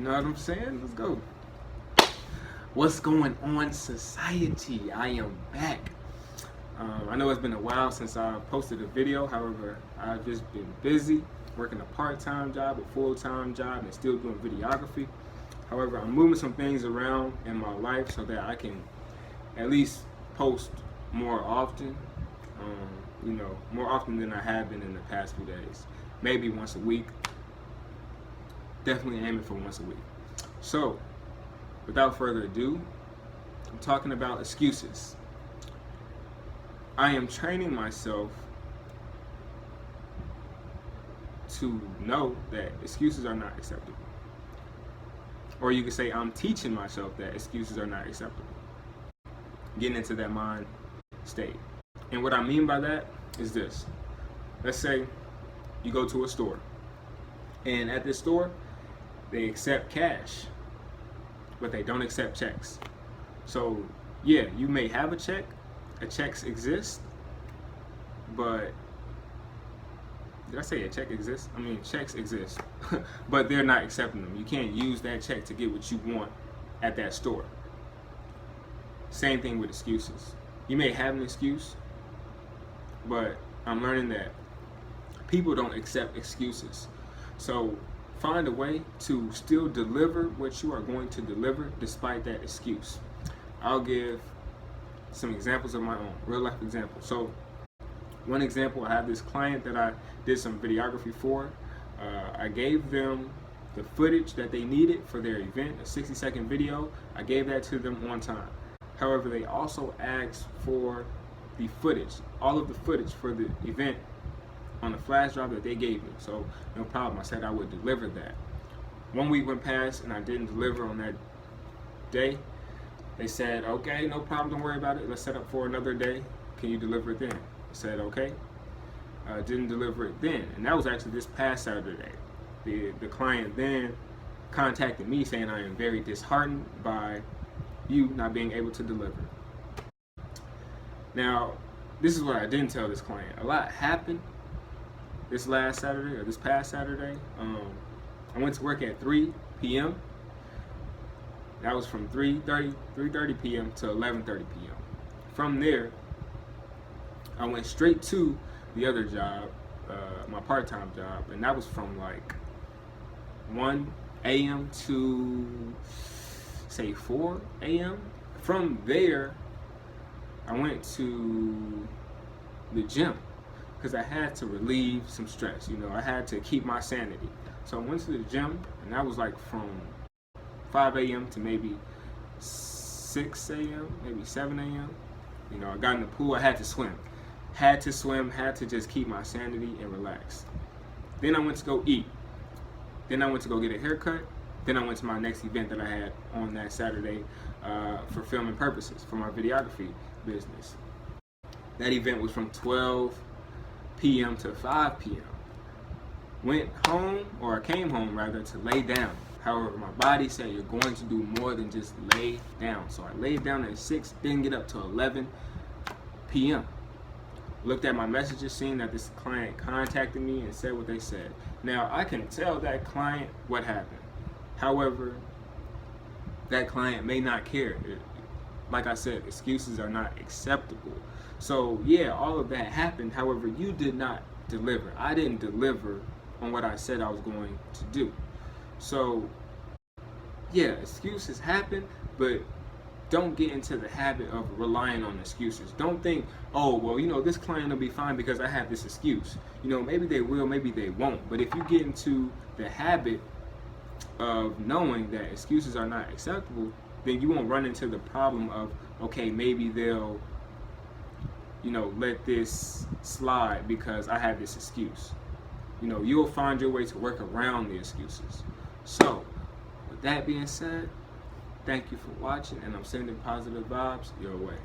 know what I'm saying? Let's go. What's going on, society? I am back. I know it's been a while since I posted a video. However, I've just been busy working a part-time job, a full-time job, and still doing videography. However, I'm moving some things around in my life so that I can at least post more often. More often than I have been in the past few days. Maybe once a week. Definitely aiming for once a week. So, without further ado, I'm talking about excuses. I am training myself to know that excuses are not acceptable. Or you could say I'm teaching myself that excuses are not acceptable. Getting into that mind state. And what I mean by that is this. Let's say you go to a store, and at this store, they accept cash, but they don't accept checks. So, yeah, you may have a check, checks exist, but did I say a check exists? I mean, checks exist, but they're not accepting them. You can't use that check to get what you want at that store. Same thing with excuses. You may have an excuse, but I'm learning that people don't accept excuses. So find a way to still deliver what you are going to deliver despite that excuse. I'll give some examples of my own, real life examples. So one example, I have this client that I did some videography for. I gave them the footage that they needed for their event, a 60-second video. I gave that to them on time. However, they also asked for the footage, all of the footage for the event on a flash drive that they gave me. So no problem, I said I would deliver that. 1 week went past and I didn't deliver on that day. They said, okay, no problem, don't worry about it. Let's set up for another day. Can you deliver it then? I said, okay. Didn't deliver it then. And that was actually this past Saturday. The client then contacted me saying I am very disheartened by you not being able to deliver. Now, this is what I didn't tell this client. A lot happened this last Saturday, or this past Saturday. I went to work at 3 p.m. That was from 3:30 p.m. to 11:30 p.m. From there, I went straight to the other job, my part-time job, and that was from like 1 a.m. to say 4 a.m. From there, I went to the gym because I had to relieve some stress. I had to keep my sanity. So I went to the gym, and that was like from 5 a.m. to maybe 6 a.m., maybe 7 a.m. I got in the pool. I had to swim. Had to just keep my sanity and relax. Then I went to go eat. Then I went to go get a haircut. Then I went to my next event that I had on that Saturday for filming purposes, for my videography business. That event was from 12 p.m. to 5 p.m. Went home, or I came home rather, to lay down. However, my body said you're going to do more than just lay down. So I laid down at 6, didn't get up till 11 p.m. Looked at my messages, seen that this client contacted me and said what they said. Now, I can tell that client what happened. However, that client may not care. Like I said, excuses are not acceptable. So, yeah, all of that happened. However, you did not deliver. I didn't deliver on what I said I was going to do. So, yeah, excuses happen, but don't get into the habit of relying on excuses. Don't think, oh, well, this client will be fine because I have this excuse. Maybe they will, maybe they won't. But if you get into the habit of knowing that excuses are not acceptable, then you won't run into the problem of, okay, maybe they'll, let this slide because I have this excuse. You'll find your way to work around the excuses. So, with that being said, thank you for watching, and I'm sending positive vibes your way.